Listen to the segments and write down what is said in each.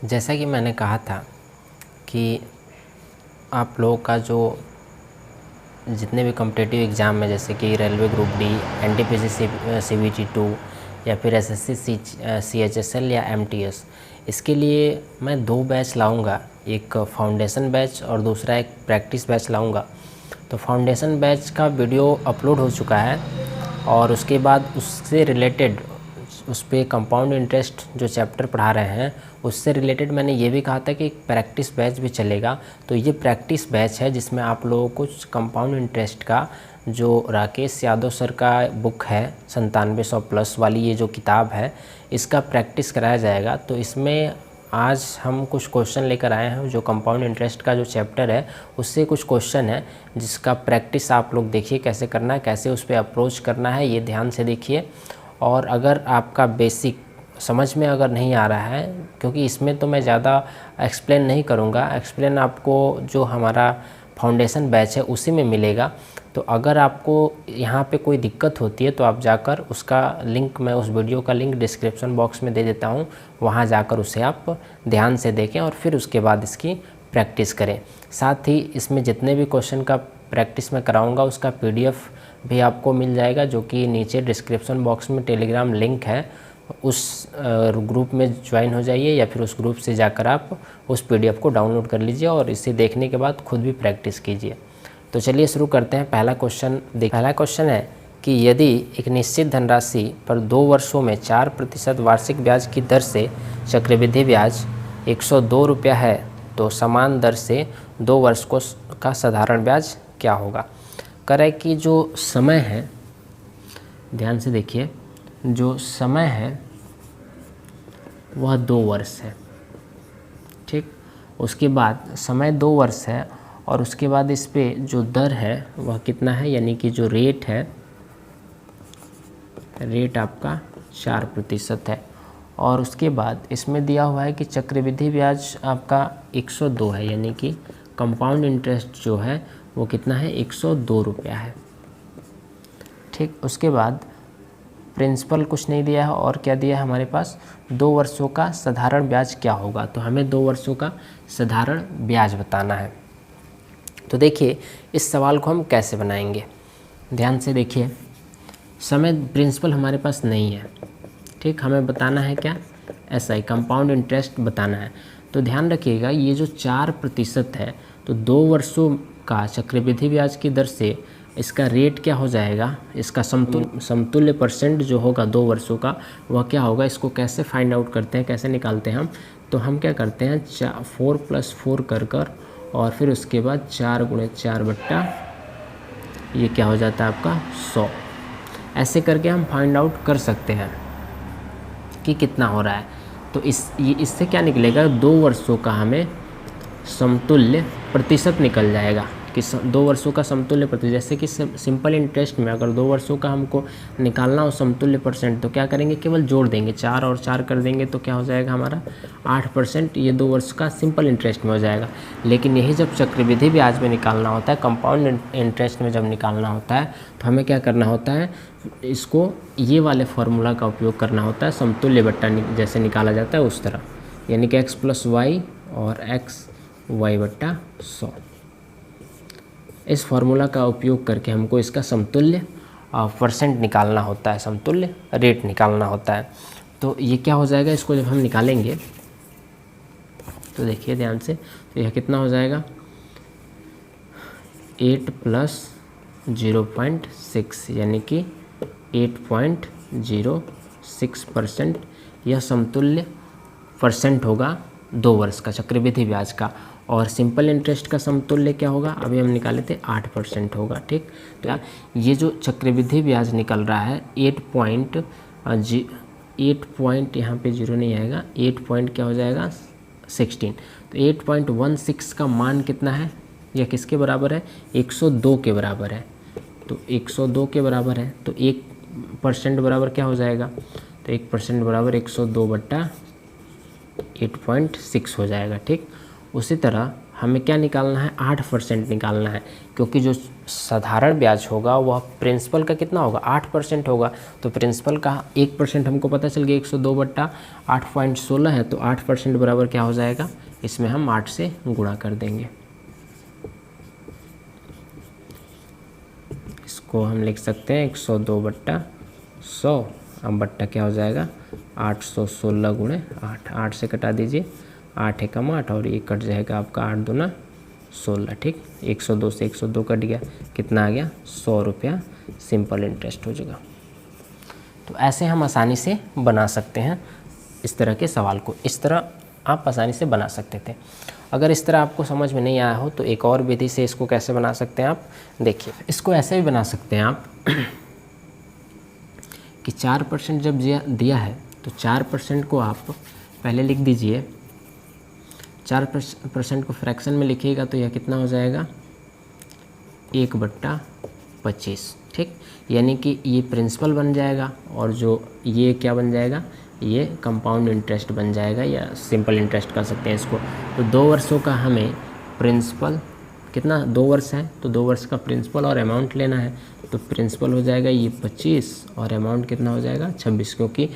जैसा कि मैंने कहा था कि आप लोगों का जो जितने भी कॉम्पिटिटिव एग्ज़ाम में, जैसे कि railway group D, NTPC CBT 2 या फिर एसएससी सीएचएसएल या एमटीएस, इसके लिए मैं 2 बैच लाऊंगा, एक फाउंडेशन बैच और दूसरा एक प्रैक्टिस बैच लाऊंगा। तो फाउंडेशन बैच का वीडियो अपलोड हो चुका है और उसके बाद उससे रिलेटेड उस पर कंपाउंड इंटरेस्ट जो चैप्टर पढ़ा रहे हैं उससे रिलेटेड मैंने ये भी कहा था कि एक प्रैक्टिस बैच भी चलेगा। तो ये प्रैक्टिस बैच है जिसमें आप लोगों को कंपाउंड इंटरेस्ट का जो राकेश यादव सर का बुक है 9700+ वाली, ये जो किताब है, इसका प्रैक्टिस कराया जाएगा। तो इसमें आज हम कुछ क्वेश्चन लेकर आए हैं, जो कंपाउंड इंटरेस्ट का जो चैप्टर है उससे कुछ क्वेश्चन है जिसका प्रैक्टिस आप लोग देखिए कैसे करना है, कैसे उस पर अप्रोच करना है, ये ध्यान से देखिए। और अगर आपका बेसिक समझ में अगर नहीं आ रहा है, क्योंकि इसमें तो मैं ज़्यादा एक्सप्लेन नहीं करूँगा, एक्सप्लेन आपको जो हमारा फाउंडेशन बैच है उसी में मिलेगा। तो अगर आपको यहाँ पे कोई दिक्कत होती है तो आप जाकर उसका लिंक, मैं उस वीडियो का लिंक डिस्क्रिप्शन बॉक्स में दे देता हूँ, वहाँ जाकर उसे आप ध्यान से देखें और फिर उसके बाद इसकी प्रैक्टिस करें। साथ ही इसमें जितने भी क्वेश्चन का प्रैक्टिस मैं कराऊँगा उसका PDF भी आपको मिल जाएगा, जो कि नीचे डिस्क्रिप्शन बॉक्स में टेलीग्राम लिंक है, उस ग्रुप में ज्वाइन हो जाइए या फिर उस ग्रुप से जाकर आप उस PDF को डाउनलोड कर लीजिए और इसे देखने के बाद खुद भी प्रैक्टिस कीजिए। तो चलिए शुरू करते हैं। पहला क्वेश्चन है कि यदि एक निश्चित धनराशि पर 2 वर्षों में 4% वार्षिक ब्याज की दर से चक्रवृद्धि ब्याज 102 रुपया है तो समान दर से 2 वर्ष का साधारण ब्याज क्या होगा। करे कि जो समय है, ध्यान से देखिए, जो समय है वह 2 वर्ष है, ठीक। उसके बाद समय 2 वर्ष है और उसके बाद इस पे जो दर है वह कितना है, यानी कि जो रेट है, रेट आपका 4% है। और उसके बाद इसमें दिया हुआ है कि चक्रवृद्धि ब्याज आपका 102 है, यानी कि कंपाउंड इंटरेस्ट जो है वो कितना है, 102 रुपया है, ठीक। उसके बाद प्रिंसिपल कुछ नहीं दिया है और क्या दिया है हमारे पास, 2 वर्षों का साधारण ब्याज क्या होगा। तो हमें 2 वर्षों का साधारण ब्याज बताना है। तो देखिए इस सवाल को हम कैसे बनाएंगे, ध्यान से देखिए। समय प्रिंसिपल हमारे पास नहीं है, ठीक, हमें बताना है क्या, SI कंपाउंड इंटरेस्ट बताना है। तो ध्यान रखिएगा ये जो 4% है, तो 2 वर्षों का चक्रवृद्धि ब्याज की दर से इसका रेट क्या हो जाएगा, इसका समतुल्य परसेंट जो होगा 2 वर्षों का वह क्या होगा। इसको कैसे फाइंड आउट करते हैं, कैसे निकालते हैं हम, तो हम क्या करते हैं 4 + 4 कर और फिर उसके बाद 4 × 4 बट्टा ये क्या हो जाता है आपका 100। ऐसे करके हम फाइंड आउट कर सकते हैं कि कितना हो रहा है। तो इससे क्या निकलेगा, 2 वर्षों का हमें समतुल्य प्रतिशत निकल जाएगा कि 2 वर्षों का समतुल्य प्रतिशत। जैसे कि सिंपल इंटरेस्ट में अगर 2 वर्षों का हमको निकालना हो समतुल्य परसेंट, तो क्या करेंगे, केवल जोड़ देंगे, 4 और 4 कर देंगे तो क्या हो जाएगा हमारा 8%। ये 2 वर्ष का सिंपल इंटरेस्ट में हो जाएगा। लेकिन यही जब चक्रवृद्धि ब्याज में निकालना होता है, कंपाउंड इंटरेस्ट में जब निकालना होता है, तो हमें क्या करना होता है, इसको ये वाले फार्मूला का उपयोग करना होता है, समतुल्य बट्टा जैसे निकाला जाता है उस तरह, यानी कि x + y और xy/100। इस फार्मूला का उपयोग करके हमको इसका समतुल्य परसेंट निकालना होता है, समतुल्य रेट निकालना होता है। तो ये क्या हो जाएगा, इसको जब हम निकालेंगे तो देखिए ध्यान से, तो यह कितना हो जाएगा, 8 + 0.6 यानी कि 8.06%। यह समतुल्य परसेंट होगा 2 वर्ष का चक्रवृद्धि ब्याज का। और सिंपल इंटरेस्ट का समतुल्य क्या होगा, अभी हम निकाले थे 8% होगा, ठीक। तो ये जो चक्रवृद्धि ब्याज निकल रहा है 8 पॉइंट यहाँ पे 0 नहीं आएगा, 8 पॉइंट क्या हो जाएगा 16। तो 8.16 का मान कितना है, यह किसके बराबर है, 102 के बराबर है। तो 102 के बराबर है, तो 1% बराबर क्या हो जाएगा, तो 1% बराबर 102/8.6 हो जाएगा, ठीक। उसी तरह हमें क्या निकालना है, 8% निकालना है, क्योंकि जो साधारण ब्याज होगा वह प्रिंसिपल का कितना होगा, 8% होगा। तो प्रिंसिपल का 1% हमको पता चल गया 102/8.16 है, तो 8% बराबर क्या हो जाएगा, इसमें हम 8 से गुणा कर देंगे। इसको हम लिख सकते हैं 102/100, अब बट्टा क्या हो जाएगा 816 गुणे 8, 8 से कटा दीजिए, 8 एकम 8 और ये कट जाएगा आपका 8 दूना 16, ठीक। 102 से 102 कट गया, कितना आ गया 100 रुपया सिंपल इंटरेस्ट हो जाएगा। तो ऐसे हम आसानी से बना सकते हैं इस तरह के सवाल को, इस तरह आप आसानी से बना सकते थे। अगर इस तरह आपको समझ में नहीं आया हो तो एक और विधि से इसको कैसे बना सकते हैं आप देखिए। इसको ऐसे भी बना सकते हैं आप कि 4% जब दिया है तो 4% को आप पहले लिख दीजिए, 4% को फ्रैक्शन में लिखिएगा तो यह कितना हो जाएगा 1/25, ठीक। यानी कि ये प्रिंसिपल बन जाएगा और जो ये क्या बन जाएगा, ये कंपाउंड इंटरेस्ट बन जाएगा, या सिंपल इंटरेस्ट कर सकते हैं इसको। तो 2 वर्षों का हमें प्रिंसिपल कितना, 2 वर्ष है तो 2 वर्ष का प्रिंसिपल और अमाउंट लेना है। तो प्रिंसिपल हो जाएगा ये 25 और अमाउंट कितना हो जाएगा 26, क्योंकि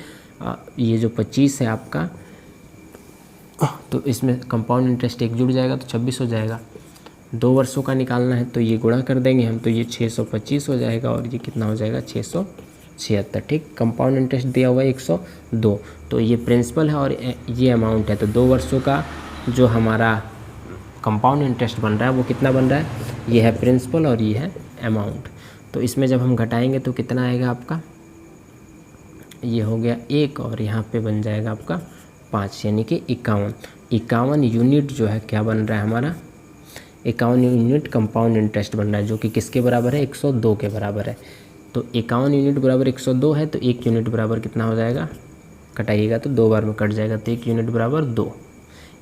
ये जो 25 है आपका, तो इसमें कंपाउंड इंटरेस्ट एक जुड़ जाएगा तो 26 हो जाएगा। 2 वर्षों का निकालना है तो ये गुणा कर देंगे हम, तो ये 625 हो जाएगा और ये कितना हो जाएगा 676, ठीक। कंपाउंड इंटरेस्ट दिया हुआ है 102, तो ये प्रिंसिपल है और ये अमाउंट है। तो 2 वर्षों का जो हमारा कंपाउंड इंटरेस्ट बन रहा है वो कितना बन रहा है, ये है प्रिंसिपल और ये है अमाउंट। तो इसमें जब हम घटाएंगे तो कितना आएगा आपका, ये हो गया 1 और यहाँ पे बन जाएगा आपका 5, यानी कि 51 यूनिट जो है क्या बन रहा है हमारा, 51 यूनिट कंपाउंड इंटरेस्ट बन रहा है, जो कि किसके बराबर है 102 के बराबर है। तो 51 यूनिट बराबर 102 है, तो 1 यूनिट बराबर कितना हो जाएगा, कटाइएगा तो 2 बार में कट जाएगा, तो 1 यूनिट बराबर 2,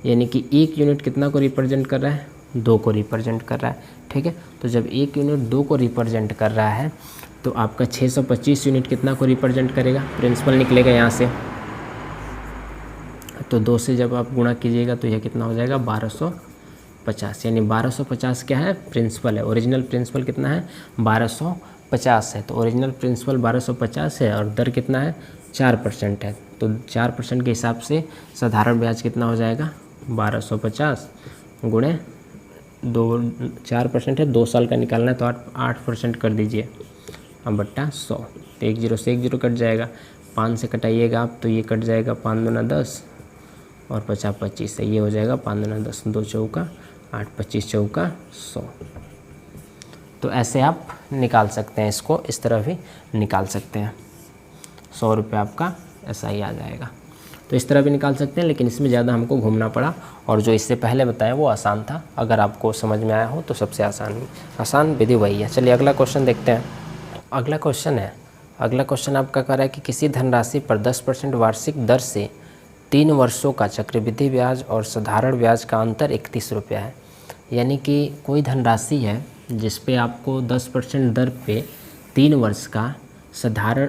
यानी कि 1 यूनिट कितना को रिप्रेजेंट कर रहा है, 2 को रिप्रेजेंट कर रहा है, ठीक है। तो जब 1 यूनिट 2 को रिप्रेजेंट कर रहा है तो आपका 625 यूनिट कितना को रिप्रेजेंट करेगा, प्रिंसिपल निकलेगा यहाँ से, तो 2 से जब आप गुणा कीजिएगा तो यह कितना हो जाएगा 1250, यानी 1250 क्या है प्रिंसिपल है। ओरिजिनल प्रिंसिपल कितना है 1250 है, तो ओरिजिनल प्रिंसिपल 1250 है और दर कितना है 4% है। तो 4% के हिसाब से साधारण ब्याज कितना हो जाएगा 1250 गुणे 4% है, 2 साल का निकालना है तो 8% कर दीजिए, अब बट्टा 100, तो 1 0 से 1 0 कट जाएगा, 5 से कटाइएगा आप तो ये कट जाएगा 5 दूना 10 और 50 25 है, ये हो जाएगा 5 दूना 10, 2 चौका 8, 25 चौका 100। तो ऐसे आप निकाल सकते हैं, इसको इस तरह भी निकाल सकते हैं, 100 रुपये आपका ऐसा ही आ जाएगा। तो इस तरह भी निकाल सकते हैं, लेकिन इसमें ज़्यादा हमको घूमना पड़ा, और जो इससे पहले बताया वो आसान था। अगर आपको समझ में आया हो तो सबसे आसान विधि वही है। चलिए अगला क्वेश्चन देखते हैं। अगला क्वेश्चन आपका कह रहा है कि किसी धनराशि पर 10% वार्षिक दर से 3 वर्षों का चक्रवृद्धि ब्याज और साधारण ब्याज का अंतर 31 रुपया है। यानी कि कोई धनराशि है जिस पे आपको 10% दर पे 3 वर्ष का साधारण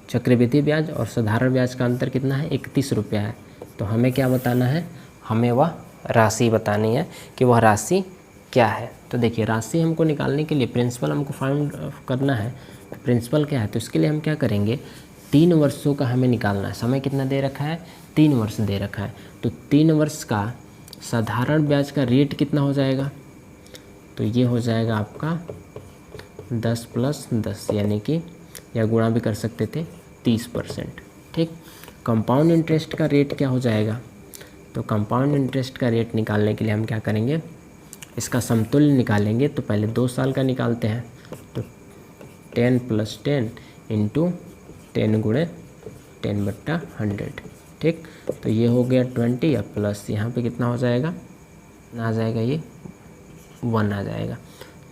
चक्रवृद्धि ब्याज और साधारण ब्याज का अंतर कितना है 31 रुपया है। तो हमें क्या बताना है, हमें वह राशि बतानी है कि वह राशि क्या है। तो देखिए राशि हमको निकालने के लिए प्रिंसिपल हमको फाइंड करना है, प्रिंसिपल क्या है, तो इसके लिए हम क्या करेंगे 3 वर्षों का हमें निकालना है। समय कितना दे रखा है 3 वर्ष दे रखा है, तो 3 वर्ष का साधारण ब्याज का रेट कितना हो जाएगा, तो ये हो जाएगा आपका 10 + 10, यानी कि या गुणा भी कर सकते थे 30%, ठीक। कंपाउंड इंटरेस्ट का रेट क्या हो जाएगा, तो कंपाउंड इंटरेस्ट का रेट निकालने के लिए हम क्या करेंगे, इसका समतुल्य निकालेंगे। तो पहले 2 साल का निकालते हैं, तो 10 + 10 × 10 गुणे 10/100, ठीक। तो ये हो गया 20 या प्लस यहाँ पे कितना हो जाएगा, आ जाएगा ये 1 आ जाएगा,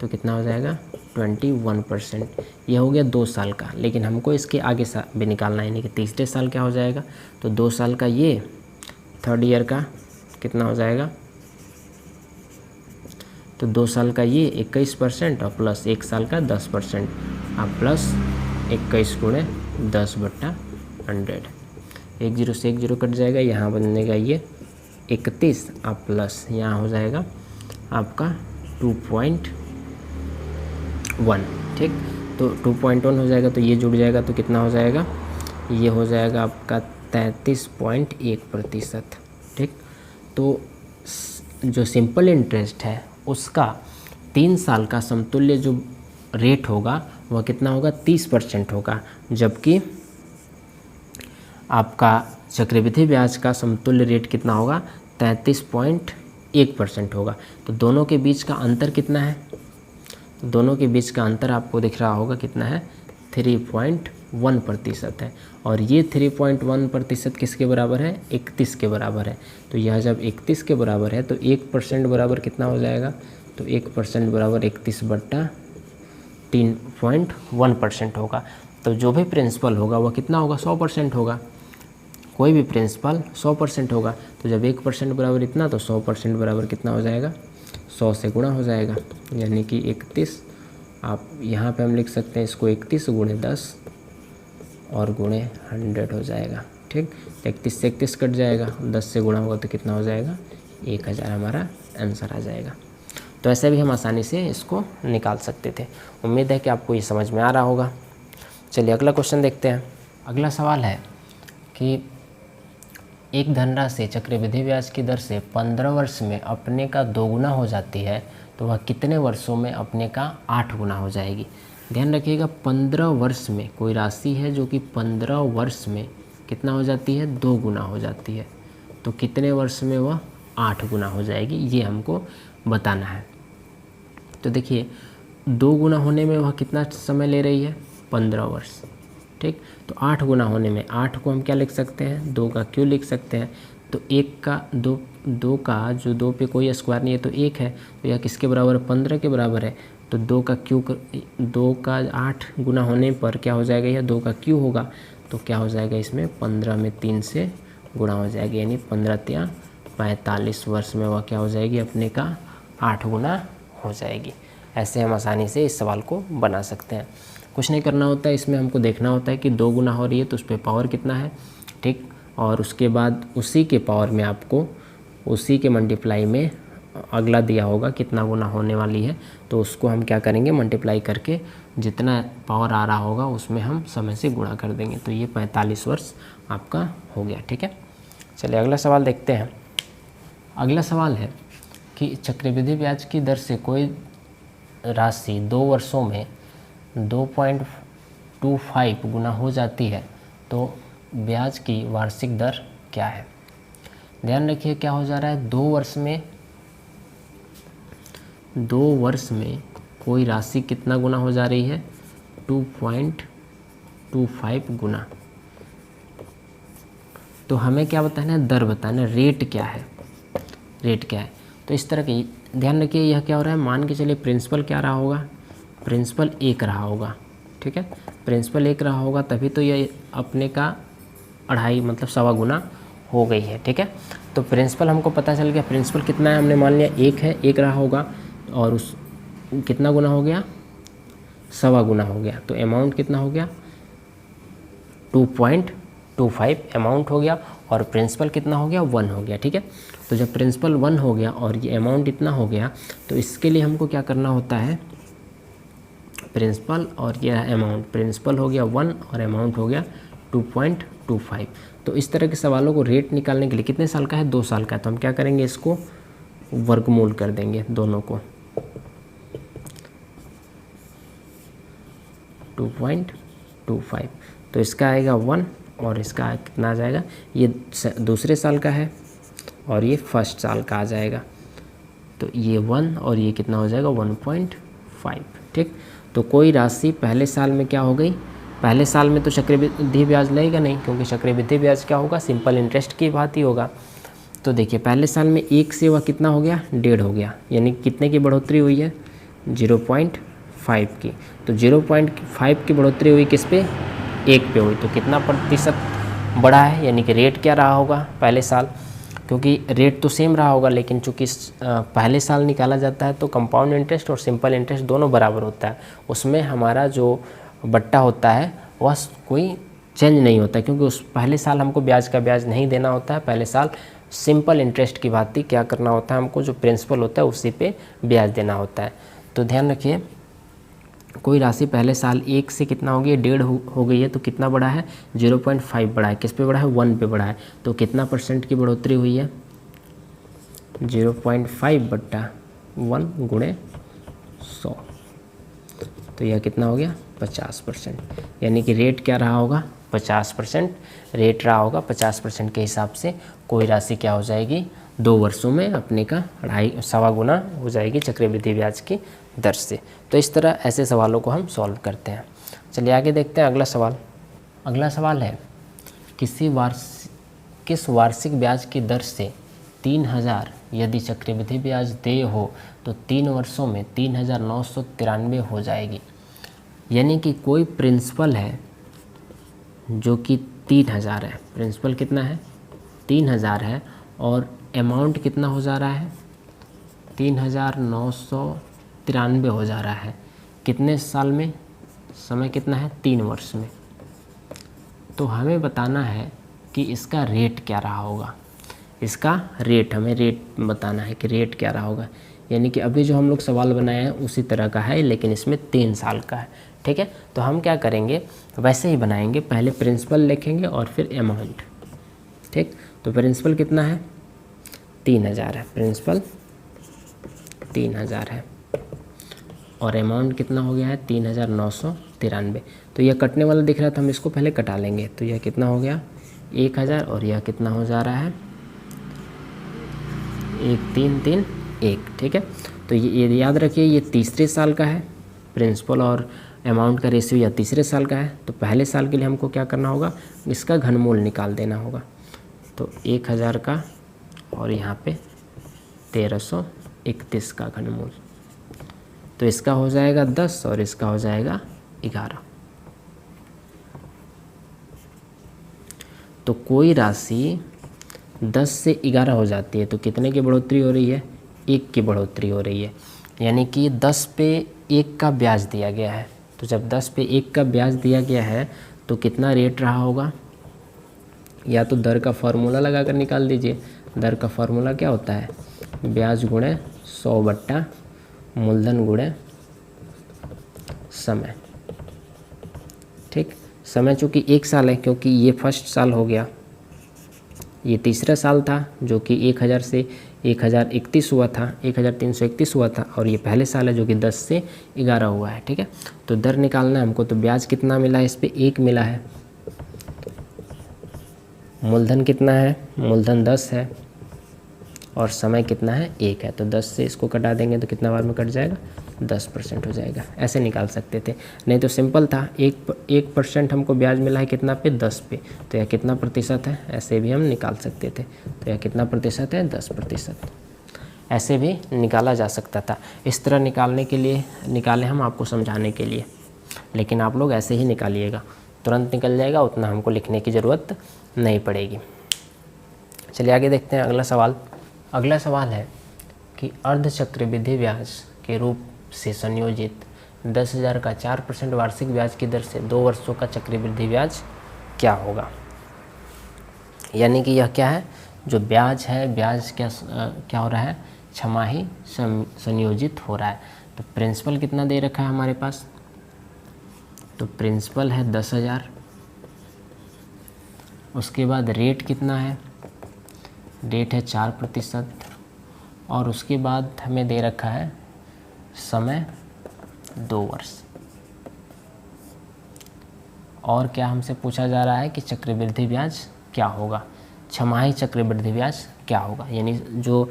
तो कितना हो जाएगा 21%। ये हो गया 2 साल का, लेकिन हमको इसके आगे भी निकालना है, यानी कि तीसरे साल क्या हो जाएगा, तो 2 साल का ये 3rd ईयर का कितना हो जाएगा, तो 2 साल का ये 21% और प्लस 1 साल का 10%, आप प्लस 21 गुणे 10/100, 1 0 से 1 0 कट जाएगा, यहाँ बनेगा ये 31 आप प्लस यहाँ हो जाएगा आपका 2.1, ठीक। तो 2.1 हो जाएगा तो ये जुड़ जाएगा तो कितना हो जाएगा, ये हो जाएगा आपका 33.1%, ठीक। तो जो सिंपल इंटरेस्ट है उसका 3 साल का समतुल्य जो रेट होगा वह कितना होगा, 30% होगा, जबकि आपका चक्रवृद्धि ब्याज का समतुल्य रेट कितना होगा, 33.1% होगा। तो दोनों के बीच का अंतर कितना है, दोनों के बीच का अंतर आपको दिख रहा होगा कितना है, 3.1% है। और ये 3.1% किसके बराबर है, 31 के बराबर है। तो यह जब 31 के बराबर है तो 1% बराबर कितना हो जाएगा, तो 1% बराबर 31/3.1% होगा। तो जो भी प्रिंसिपल होगा वह कितना होगा, 100% होगा। कोई भी प्रिंसिपल 100% होगा। तो जब 1% बराबर इतना तो 100% बराबर कितना हो जाएगा, 100 से गुणा हो जाएगा, यानी कि 31। आप यहाँ पे हम लिख सकते हैं इसको 31 गुणे 10 और गुणे 100 हो जाएगा, ठीक। 31 से 31 कट जाएगा, 10 से गुणा होगा तो कितना हो जाएगा, 1000 हमारा आंसर आ जाएगा। तो ऐसे भी हम आसानी से इसको निकाल सकते थे। उम्मीद है कि आपको ये समझ में आ रहा होगा। चलिए अगला क्वेश्चन देखते हैं। अगला सवाल है कि एक धनराशि चक्रवृद्धि ब्याज की दर से 15 वर्ष में अपने का 2 गुना हो जाती है तो वह कितने वर्षों में अपने का 8 गुना हो जाएगी। ध्यान रखिएगा 15 वर्ष में कोई राशि है जो कि 15 वर्ष में कितना हो जाती है, 2 गुना हो जाती है, तो कितने वर्ष में वह 8 गुना हो जाएगी, ये हमको बताना है। तो देखिए 2 गुना होने में वह कितना समय ले रही है, 15 वर्ष, ठीक। तो 8 गुना होने में 8 को हम क्या लिख सकते हैं, 2 का क्यों लिख सकते हैं। तो 1 का 2 का जो 2 पे कोई स्क्वायर नहीं है तो 1 है, तो यह किसके बराबर है, 15 के बराबर है। तो 2 का 8 गुना होने पर क्या हो जाएगा, यह 2 का क्यू होगा, तो क्या हो जाएगा इसमें 15 में 3 से गुणा हो जाएगा, यानी 15 × 45 वर्ष में वह क्या हो जाएगी, अपने का 8 गुना हो जाएगी। ऐसे हम आसानी से इस सवाल को बना सकते हैं। कुछ नहीं करना होता है, इसमें हमको देखना होता है कि 2 गुना हो रही है तो उस पर पावर कितना है, ठीक। और उसके बाद उसी के पावर में आपको उसी के मल्टीप्लाई में अगला दिया होगा कितना गुना होने वाली है, तो उसको हम क्या करेंगे, मल्टीप्लाई करके जितना पावर आ रहा होगा उसमें हम समय से गुणा कर देंगे। तो ये 45 वर्ष आपका हो गया, ठीक है। चलिए अगला सवाल देखते हैं। अगला सवाल है कि चक्रवृद्धि ब्याज की दर से कोई राशि 2 वर्षों में 2.25 गुना हो जाती है तो ब्याज की वार्षिक दर क्या है। ध्यान रखिए क्या हो जा रहा है, 2 वर्ष में कोई राशि कितना गुना हो जा रही है, 2.25 गुना। तो हमें क्या बताना है, दर बताना है, रेट क्या है, रेट क्या है। तो इस तरह की ध्यान रखिए, यह क्या हो रहा है, मान के चलिए प्रिंसिपल क्या रहा होगा, प्रिंसिपल 1 रहा होगा, ठीक है। प्रिंसिपल 1 रहा होगा तभी तो ये अपने का 2.5 मतलब 1.25 गुना हो गई है, ठीक है। तो प्रिंसिपल हमको पता चल गया, प्रिंसिपल कितना है, हमने मान लिया 1 है, 1 रहा होगा और उस कितना गुना हो गया, 1.25 गुना हो गया। तो अमाउंट कितना हो गया, 2.25 अमाउंट हो गया और प्रिंसिपल कितना हो गया, 1 हो गया, ठीक है। तो जब प्रिंसिपल 1 हो गया और ये अमाउंट इतना हो गया तो इसके लिए हमको क्या करना होता है, प्रिंसिपल और यह अमाउंट, प्रिंसिपल हो गया 1 और अमाउंट हो गया 2.25। तो इस तरह के सवालों को रेट निकालने के लिए कितने साल का है, 2 साल का है, तो हम क्या करेंगे, इसको वर्गमूल कर देंगे दोनों को, 2.25। तो इसका आएगा 1 और इसका कितना आ जाएगा, ये दूसरे साल का है और ये फर्स्ट साल का आ जाएगा। तो ये 1 और ये कितना हो जाएगा 1.5, ठीक। तो कोई राशि पहले साल में क्या हो गई, पहले साल में तो चक्रवृद्धि ब्याज लगेगा नहीं, क्योंकि चक्रवृद्धि ब्याज क्या होगा, सिंपल इंटरेस्ट की भांति होगा। तो देखिए पहले साल में 1 से वह कितना हो गया, 1.5 हो गया, यानी कितने की बढ़ोतरी हुई है, 0.5 की। तो 0.5 की बढ़ोतरी हुई किस पे, 1 पे हुई, तो कितना प्रतिशत बढ़ा है, यानी कि रेट क्या रहा होगा पहले साल, क्योंकि रेट तो सेम रहा होगा लेकिन चूँकि पहले साल निकाला जाता है तो कंपाउंड इंटरेस्ट और सिंपल इंटरेस्ट दोनों बराबर होता है, उसमें हमारा जो बट्टा होता है वह कोई चेंज नहीं होता, क्योंकि उस पहले साल हमको ब्याज का ब्याज नहीं देना होता है, पहले साल सिंपल इंटरेस्ट की भांति क्या करना होता है, हमको जो प्रिंसिपल होता है उसी पे ब्याज देना होता है। तो ध्यान रखिए, कोई राशि पहले साल 1 से कितना हो गई, 1.5 हो गई है, तो कितना बढ़ा है, 0.5 बढ़ा है। किस पे बढ़ा है, 1 पे बढ़ा है। तो कितना परसेंट की बढ़ोतरी हुई है, 0.5 बट्टा 1 गुणे 100, तो यह कितना हो गया, 50%। यानी कि रेट क्या रहा होगा, 50% रेट रहा होगा। 50% के हिसाब से कोई राशि क्या हो जाएगी, 2 वर्षों में अपने का 2.5 गुना हो जाएगी चक्रवृद्धि ब्याज की दर से। तो इस तरह ऐसे सवालों को हम सॉल्व करते हैं। चलिए आगे देखते हैं अगला सवाल। अगला सवाल है, किस वार्षिक ब्याज की दर से 3000 यदि चक्रवृद्धि ब्याज देय हो तो 3 वर्षों में 3993 हो जाएगी। यानी कि कोई प्रिंसिपल है जो कि 3000 है, प्रिंसिपल कितना है, 3000 है, और अमाउंट कितना हो जा रहा है, 3993 हो जा रहा है। कितने साल में, समय कितना है, 3 वर्ष में। तो हमें बताना है कि इसका रेट क्या रहा होगा, इसका रेट, हमें रेट बताना है कि रेट क्या रहा होगा। यानी कि अभी जो हम लोग सवाल बनाए हैं उसी तरह का है, लेकिन इसमें 3 साल का है। ठीक है, तो हम क्या करेंगे, वैसे ही बनाएंगे, पहले प्रिंसिपल लिखेंगे और फिर अमाउंट। ठीक, तो प्रिंसिपल कितना है, 3000 है, प्रिंसिपल 3000 है, और अमाउंट कितना हो गया है, 3993। तो यह कटने वाला दिख रहा था, हम इसको पहले कटा लेंगे। तो यह कितना हो गया, 1000, और यह कितना हो जा रहा है, 1331। ठीक है, तो ये याद रखिए, ये तीसरे साल का है, प्रिंसिपल और अमाउंट का रेशियो या तीसरे साल का है। तो पहले साल के लिए हमको क्या करना होगा, इसका घनमूल निकाल देना होगा। तो 1000 का और यहाँ पे 1331 का घनमूल, तो इसका हो जाएगा 10 और इसका हो जाएगा 11। तो कोई राशि 10 से 11 हो जाती है तो कितने की बढ़ोतरी हो रही है, 1 की बढ़ोतरी हो रही है। यानी कि 10 पे 1 का ब्याज दिया गया है। तो जब 10 पे 1 का ब्याज दिया गया है तो कितना रेट रहा होगा, या तो दर का फार्मूला लगा कर निकाल दीजिए। दर का फार्मूला क्या होता है, ब्याज गुणे 100 बट्टा मूलधन गुणे समय। ठीक, समय चूँकि 1 साल है, क्योंकि ये फर्स्ट साल हो गया, ये तीसरा साल था जो कि 1000 से 1031 हुआ था, 1331 हुआ था, और ये पहले साल है जो कि 10 से 11 हुआ है। ठीक है, तो दर निकालना है हमको। तो ब्याज कितना मिला है, इस पे 1 मिला है। मूलधन कितना है, मूलधन 10 है, और समय कितना है, 1 है। तो 10 से इसको कटा देंगे तो कितना बार में कट जाएगा, 10% हो जाएगा। ऐसे निकाल सकते थे, नहीं तो सिंपल था, 1% हमको ब्याज मिला है कितना पे, 10 पे, तो यह कितना प्रतिशत है, ऐसे भी हम निकाल सकते थे। तो यह कितना प्रतिशत है, 10%। ऐसे भी निकाला जा सकता था। इस तरह निकालने के लिए निकाले हम आपको समझाने के लिए, लेकिन आप लोग ऐसे ही निकालिएगा, तुरंत निकल जाएगा, उतना हमको लिखने की ज़रूरत नहीं पड़ेगी। चलिए आगे देखते हैं अगला सवाल। अगला सवाल है कि अर्धचक्रवृद्धि ब्याज के रूप से संयोजित 10,000 का 4% वार्षिक ब्याज की दर से 2 वर्षों का चक्रवृद्धि ब्याज क्या होगा। यानी कि यह क्या है, जो ब्याज है, ब्याज क्या हो रहा है, छमाही संयोजित हो रहा है। तो प्रिंसिपल कितना दे रखा है हमारे पास, तो प्रिंसिपल है 10,000। उसके बाद रेट कितना है, रेट है 4%, और उसके बाद हमें दे रखा है समय 2 वर्ष। और क्या हमसे पूछा जा रहा है कि चक्रवृद्धि ब्याज क्या होगा, छमाही चक्रवृद्धि ब्याज क्या होगा। यानी जो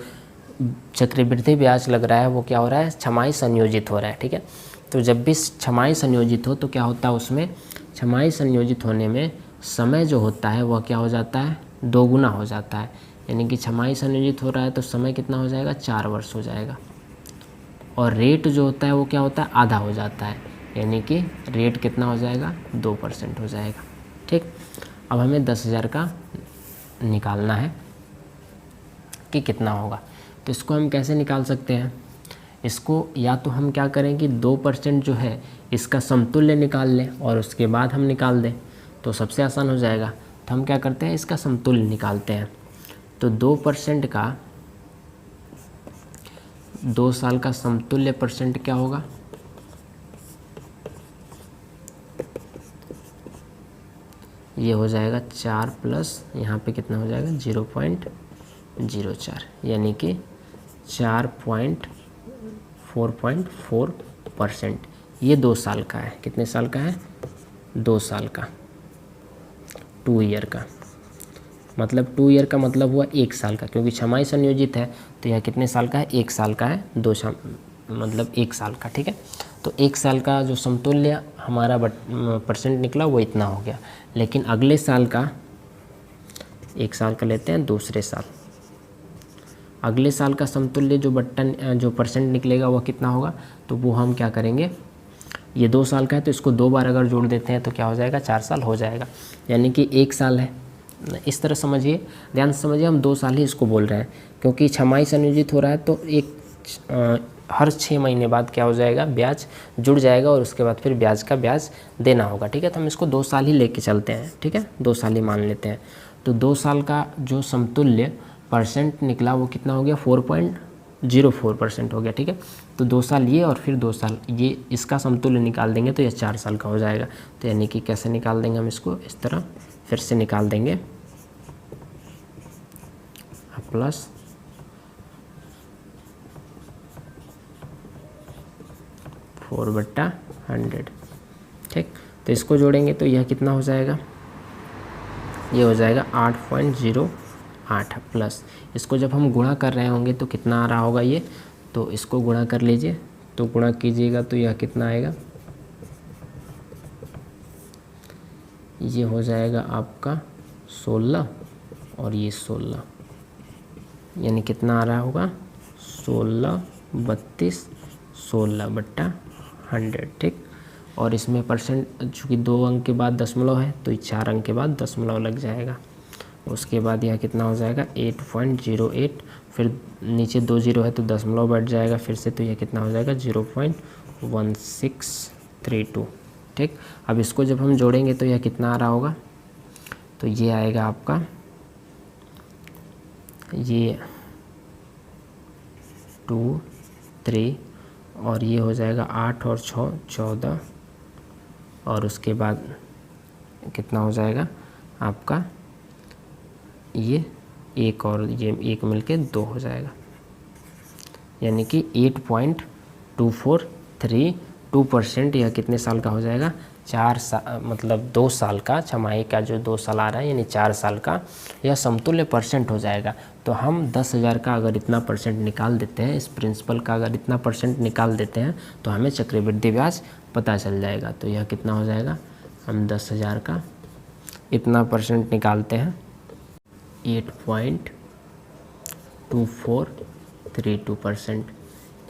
चक्रवृद्धि ब्याज लग रहा है वो क्या हो रहा है, छमाही संयोजित हो रहा है। ठीक है, तो जब भी छमाही संयोजित हो तो क्या होता है, उसमें छमाही संयोजित होने में समय जो होता है वह क्या हो जाता है, 2 गुना हो जाता है। यानी कि छमाही संयोजित हो रहा है तो समय कितना हो जाएगा, 4 वर्ष हो जाएगा। और रेट जो होता है वो क्या होता है, आधा हो जाता है, यानी कि रेट कितना हो जाएगा, 2% हो जाएगा। ठीक, अब हमें 10,000 का निकालना है कि कितना होगा। तो इसको हम कैसे निकाल सकते हैं, इसको या तो हम क्या करें कि 2% जो है इसका समतुल्य निकाल लें और उसके बाद हम निकाल दें, तो सबसे आसान हो जाएगा। तो हम क्या करते हैं, इसका समतुल्य निकालते हैं। तो 2% का 2 साल का समतुल्य परसेंट क्या होगा? ये हो जाएगा 4 प्लस यहाँ पे कितना हो जाएगा 0.04, यानी कि 4.4%। ये 2 साल का है। कितने साल का है? 2 साल का, 2 ईयर का। मतलब 2 ईयर का मतलब हुआ 1 साल का, क्योंकि छमाही संयोजित है तो यह कितने साल का है? 1 साल का है। मतलब 1 साल का, ठीक है। तो 1 साल का जो समतुल्य हमारा परसेंट निकला वो इतना हो गया। लेकिन अगले साल का, 1 साल का लेते हैं, दूसरे साल, अगले साल का समतुल्य जो परसेंट निकलेगा वो कितना होगा? तो वो हम क्या करेंगे, ये 2 साल का है तो इसको 2 बार अगर जोड़ देते हैं तो क्या हो जाएगा? 4 साल हो जाएगा, यानी कि 1 साल है। इस तरह समझिए, ध्यान से समझिए, हम 2 साल ही इसको बोल रहे हैं क्योंकि छमाही संयोजित हो रहा है। तो हर 6 महीने बाद क्या हो जाएगा? ब्याज जुड़ जाएगा और उसके बाद फिर ब्याज का ब्याज देना होगा, ठीक है। तो हम इसको 2 साल ही लेके चलते हैं, ठीक है, 2 साल ही मान लेते हैं। तो 2 साल का जो समतुल्य परसेंट निकला वो कितना हो गया? 4.04% हो गया, ठीक है। तो 2 साल ये और फिर 2 साल ये, इसका समतुल्य निकाल देंगे तो यह 4 साल का हो जाएगा। तो यानी कि कैसे निकाल देंगे हम इसको? इस तरह फिर से निकाल देंगे, प्लस 4/100, ठीक। तो इसको जोड़ेंगे तो यह कितना हो जाएगा? ये हो जाएगा 8.08 प्लस, इसको जब हम गुणा कर रहे होंगे तो कितना आ रहा होगा ये? तो इसको गुणा कर लीजिए, तो गुणा कीजिएगा तो यह कितना आएगा? ये हो जाएगा आपका 16 और ये 16, यानी कितना आ रहा होगा? 16 32 16/100, ठीक। और इसमें परसेंट चूँकि 2 अंक के बाद दशमलव है तो 4 अंक के बाद दशमलव लग जाएगा। उसके बाद यह कितना हो जाएगा? 8.08, फिर नीचे 2 जीरो है तो दशमलव बढ़ जाएगा फिर से, तो यह कितना हो जाएगा? 0.1632, ठीक। अब इसको जब हम जोड़ेंगे तो यह कितना आ रहा होगा? तो ये आएगा आपका, ये 2 3 और ये हो जाएगा 8 और 6 14, और उसके बाद कितना हो जाएगा आपका? ये 1 और ये 1 मिलके 2 हो जाएगा, यानी कि 8.2432%। यह कितने साल का हो जाएगा? 4 साल, मतलब 2 साल का, छमाही का जो 2 साल आ रहा है यानी 4 साल का यह समतुल्य परसेंट हो जाएगा। तो हम 10,000 का अगर इतना परसेंट निकाल देते हैं, इस प्रिंसिपल का अगर इतना परसेंट निकाल देते हैं तो हमें चक्रवृद्धि ब्याज पता चल जाएगा। तो यह कितना हो जाएगा? हम 10,000 का इतना परसेंट निकालते हैं, 8.2432%,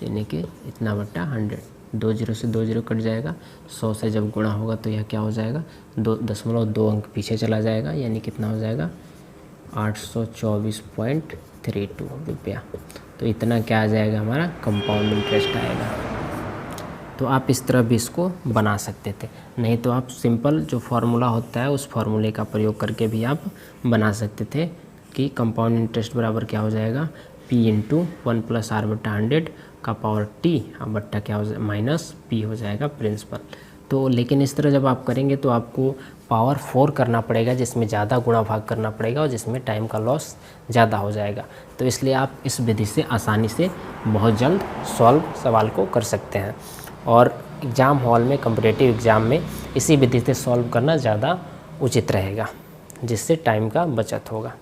यानी कि इतना बट्टा 100। 2 जीरो से 2 जीरो कट जाएगा, 100 से जब गुणा होगा तो यह क्या हो जाएगा? 2.2 अंक पीछे चला जाएगा, यानी कितना हो जाएगा? 824.32 रुपया। तो इतना क्या आ जाएगा? हमारा कंपाउंड इंटरेस्ट आएगा। तो आप इस तरह भी इसको बना सकते थे, नहीं तो आप सिंपल जो फार्मूला होता है उस फार्मूले का प्रयोग करके भी आप बना सकते थे कि कंपाउंड इंटरेस्ट बराबर क्या हो जाएगा? P × 1 + R/100 का पावर T बट्टा क्या हो जाएगा? माइनस P हो जाएगा प्रिंसिपल। तो लेकिन इस तरह जब आप करेंगे तो आपको पावर 4 करना पड़ेगा, जिसमें ज़्यादा गुणा भाग करना पड़ेगा और जिसमें टाइम का लॉस ज़्यादा हो जाएगा। तो इसलिए आप इस विधि से आसानी से बहुत जल्द सॉल्व सवाल को कर सकते हैं, और एग्ज़ाम हॉल में, कॉम्पिटिटिव एग्ज़ाम में इसी विधि से सॉल्व करना ज़्यादा उचित रहेगा, जिससे टाइम का बचत होगा।